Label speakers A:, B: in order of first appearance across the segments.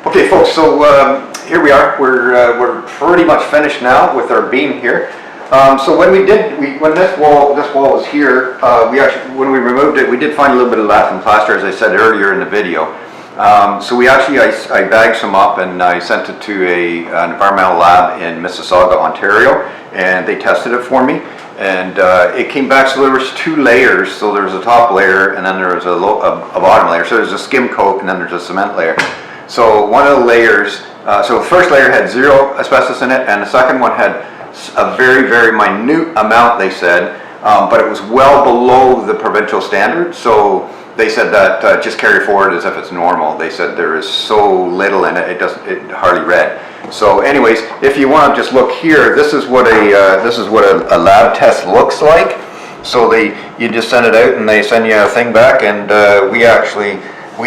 A: Okay, folks. So here we are. We're pretty much finished now with our beam here. So when this wall was here, when we removed it, we did find a little bit of lath and plaster, as I said earlier in the video. So I bagged some up and I sent it to an environmental lab in Mississauga, Ontario, and they tested it for me. And it came back, so there was two layers. So there was a top layer and then there was a bottom layer. So there's a skim coat and then there's a cement layer. So one of the layers, so the first layer had 0 asbestos in it, and the second one had a very, very minute amount, they said, but it was well below the provincial standard. So they said that just carry forward as if it's normal. They said there is so little in it, it hardly read. So anyways, if you want to just look here, this is what a lab test looks like. So you just send it out and they send you a thing back, and we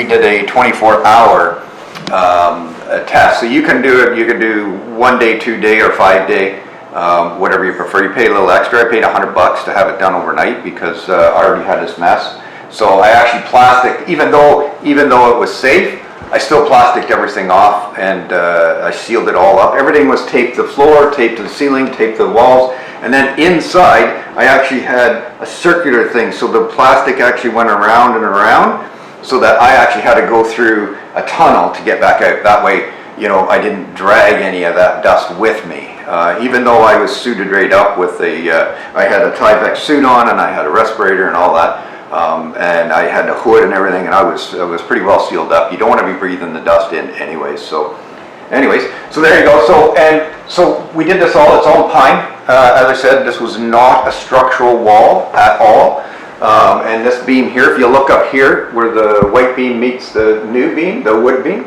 A: did a 24-hour test. So you can do it. You can do 1 day, 2 day, or 5 day, whatever you prefer. You pay a little extra. I paid $100 to have it done overnight because I already had this mess. So I actually even though it was safe, I still plasticed everything off, and I sealed it all up. Everything was taped to the floor, taped to the ceiling, taped to the walls, and then inside I actually had a circular thing, so the plastic actually went around and around, so that I actually had to go through a tunnel to get back out. That way, I didn't drag any of that dust with me. Even though I was suited right up with I had a Tyvek suit on, and I had a respirator and all that, and I had a hood and everything, and I was pretty well sealed up. You don't want to be breathing the dust in anyways. So there you go. So we did this all. It's all pine. As I said, this was not a structural wall at all. And this beam here, if you look up here where the white beam meets the new beam, the wood beam,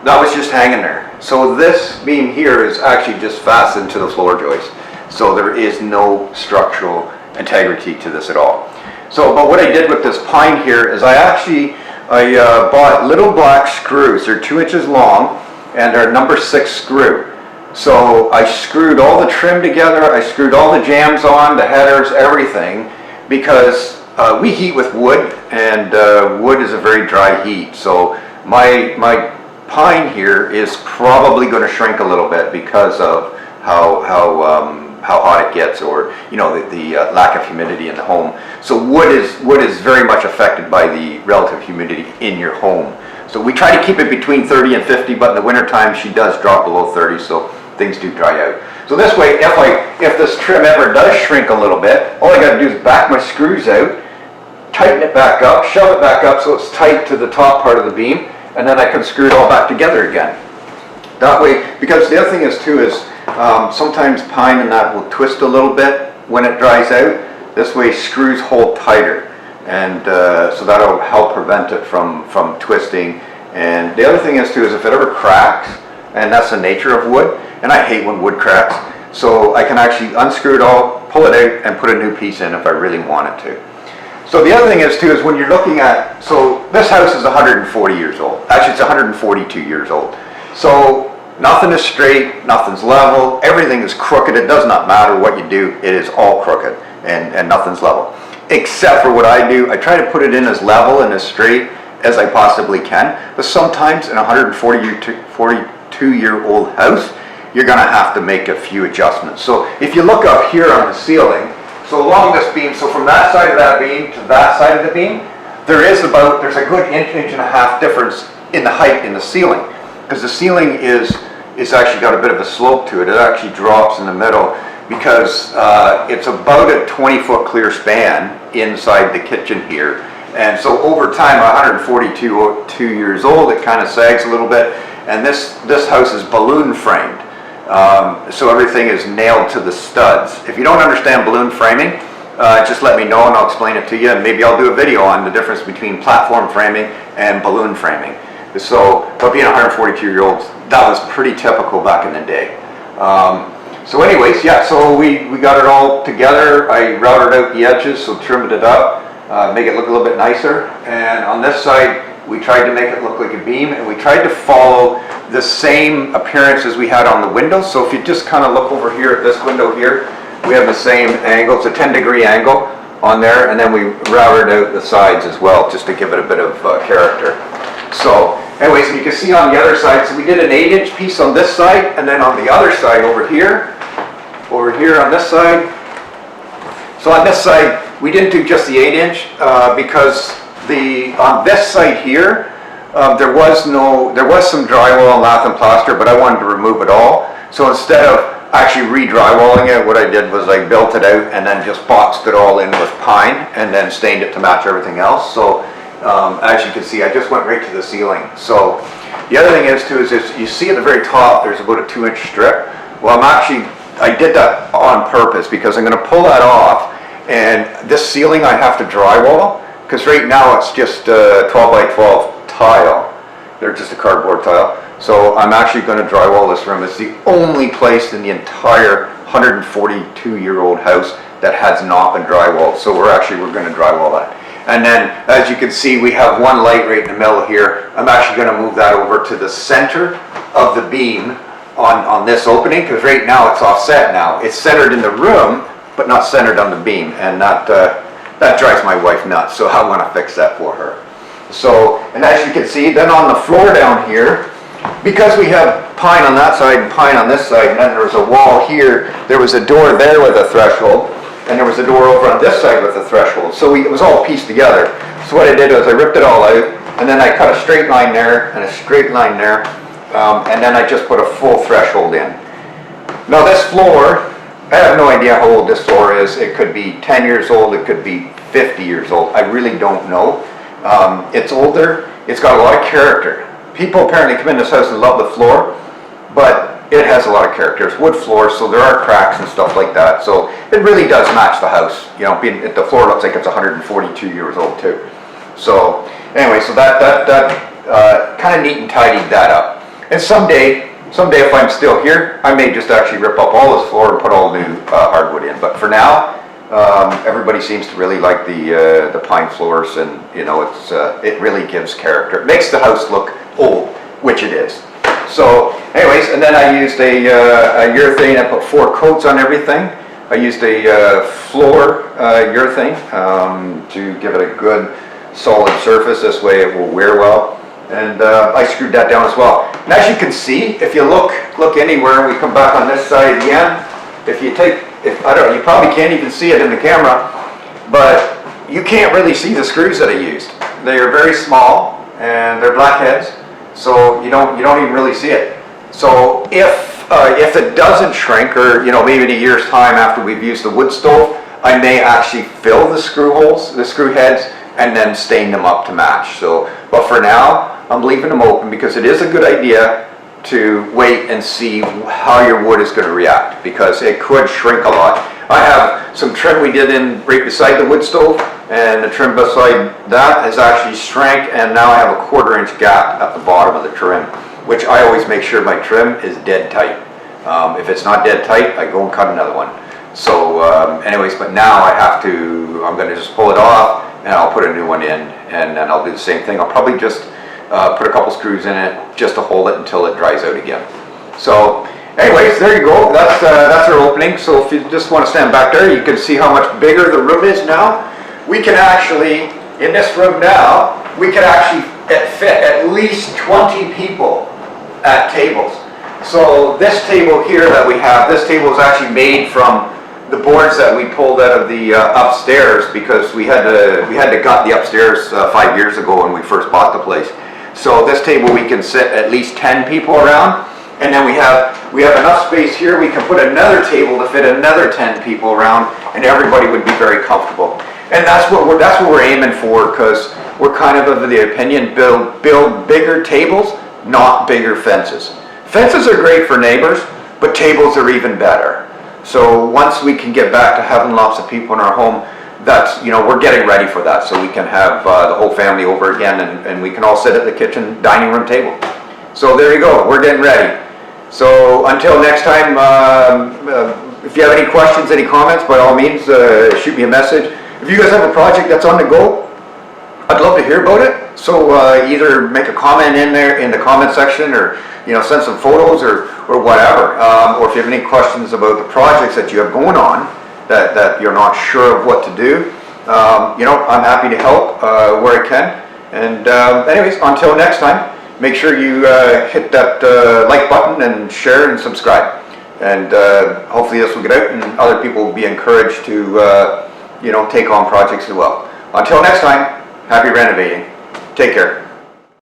A: that was just hanging there. So this beam here is actually just fastened to the floor joist. So there is no structural integrity to this at all. So, but what I did with this pine here is I bought little black screws. They're 2 inches long, and they're number 6 screw. So I screwed all the trim together. I screwed all the jambs on, the headers, everything, because we heat with wood, and wood is a very dry heat. So my pine here is probably going to shrink a little bit because of how hot it gets, or the lack of humidity in the home. So wood is very much affected by the relative humidity in your home. So we try to keep it between 30 and 50, but in the wintertime she does drop below 30, so things do dry out. So this way, if this trim ever does shrink a little bit, all I got to do is back my screws out, tighten it back up, shove it back up so it's tight to the top part of the beam, and then I can screw it all back together again. That way, because the other thing is sometimes pine and that will twist a little bit when it dries out. This way screws hold tighter, and so that'll help prevent it from twisting. And the other thing is if it ever cracks, and that's the nature of wood, and I hate when wood cracks, so I can actually unscrew it all, pull it out, and put a new piece in if I really wanted to. So the other thing is when you're looking at, so this house is 140 years old. Actually, it's 142 years old. So nothing is straight, nothing's level, everything is crooked. It does not matter what you do, it is all crooked, and nothing's level. Except for what I do, I try to put it in as level and as straight as I possibly can. But sometimes in a 142-year-old house, you're going to have to make a few adjustments. So if you look up here on the ceiling, so along this beam, so from that side of that beam to that side of the beam, there's a good inch and a half difference in the height in the ceiling, because the ceiling is actually got a bit of a slope to it. It actually drops in the middle because it's about a 20-foot clear span inside the kitchen here. And so over time, 142 years old, it kind of sags a little bit. And this house is balloon framed. So everything is nailed to the studs. If you don't understand balloon framing, just let me know and I'll explain it to you. And maybe I'll do a video on the difference between platform framing and balloon framing. So, but being 142-year-olds, that was pretty typical back in the day. So anyways, yeah, so we got it all together. I routed out the edges, so trimmed it up, make it look a little bit nicer. And on this side, we tried to make it look like a beam, and we tried to follow the same appearance as we had on the windows. So if you just kind of look over here at this window here, we have the same angle. It's a 10-degree angle on there, and then we routed out the sides as well, just to give it a bit of character. So anyways, and you can see on the other side, so we did an 8-inch piece on this side, and then on the other side over here on this side. So on this side, we didn't do just the 8-inch because on this side here, there was some drywall and lath and plaster, but I wanted to remove it all. So instead of actually re-drywalling it, what I did was I built it out and then just boxed it all in with pine and then stained it to match everything else. So as you can see, I just went right to the ceiling. So the other thing is too, is you see at the very top, there's about a 2-inch strip. Well, I did that on purpose because I'm gonna pull that off, and this ceiling I have to drywall, because right now it's just 12 by 12 tile. They're just a cardboard tile. So I'm actually going to drywall this room. It's the only place in the entire 142-year-old house that has not been drywalled. So we're going to drywall that. And then, as you can see, we have one light right in the middle here. I'm actually going to move that over to the center of the beam on this opening, because right now it's offset now. It's centered in the room, but not centered on the beam. And that drives my wife nuts. So I want to fix that for her. So, and as you can see, then on the floor down here, because we have pine on that side and pine on this side, and then there was a wall here, there was a door there with a threshold, and there was a door over on this side with a threshold. So it was all pieced together. So what I did was I ripped it all out, and then I cut a straight line there and a straight line there, and then I just put a full threshold in. Now this floor, I have no idea how old this floor is. It could be 10 years old, it could be 50 years old. I really don't know. It's older, it's got a lot of character. People apparently come in this house and love the floor, but it has a lot of character. It's wood floor, so there are cracks and stuff like that. So it really does match the house. You know, the floor looks like it's 142 years old too. So anyway, so that kind of neat and tidied that up. And someday if I'm still here, I may just actually rip up all this floor and put all new hardwood in. But for now, everybody seems to really like the pine floors, and you know, it really gives character. It makes the house look old, which it is. So anyways, and then I used a urethane. I put 4 coats on everything. I used a floor urethane to give it a good solid surface. This way it will wear well. And I screwed that down as well. And as you can see, if you look anywhere, we come back on this side again. I don't know, you probably can't even see it in the camera, but you can't really see the screws that I used. They are very small and they're blackheads, so you don't even really see it. So if it doesn't shrink, or you know, maybe in a year's time after we've used the wood stove, I may actually fill the screw holes, the screw heads, and then stain them up to match. So, but for now, I'm leaving them open because it is a good idea to wait and see how your wood is going to react, because it could shrink a lot. I have some trim we did in right beside the wood stove, and the trim beside that has actually shrank, and now I have a 1/4-inch gap at the bottom of the trim, which I always make sure my trim is dead tight. If it's not dead tight, I go and cut another one. So anyways, but now I'm going to just pull it off, and I'll put a new one in, and then I'll do the same thing. I'll probably just put a couple screws in it just to hold it until it dries out again. So anyways, there you go. That's our opening. So if you just want to stand back there, you can see how much bigger the room is now. We can actually, in this room now, we can actually fit at least 20 people at tables. So this table here that we have, this table is actually made from the boards that we pulled out of the upstairs, because we had to gut the upstairs 5 years ago when we first bought the place. So this table we can sit at least 10 people around, and then we have enough space here. We can put another table to fit another 10 people around, and everybody would be very comfortable. And that's what we're aiming for, because we're kind of the opinion, build bigger tables, not bigger fences. Fences are great for neighbors, but tables are even better. So once we can get back to having lots of people in our home, that's, you know, we're getting ready for that, so we can have the whole family over again, and we can all sit at the kitchen dining room table. So there you go, we're getting ready. So until next time, if you have any questions, any comments, by all means, shoot me a message. If you guys have a project that's on the go, I'd love to hear about it. So either make a comment in there in the comment section, or you know, send some photos or whatever. Or if you have any questions about the projects that you have going on that you're not sure of what to do, you know, I'm happy to help where I can. And anyways, until next time, make sure you hit that like button and share and subscribe. And hopefully this will get out and other people will be encouraged to take on projects as well. Until next time, happy renovating. Take care.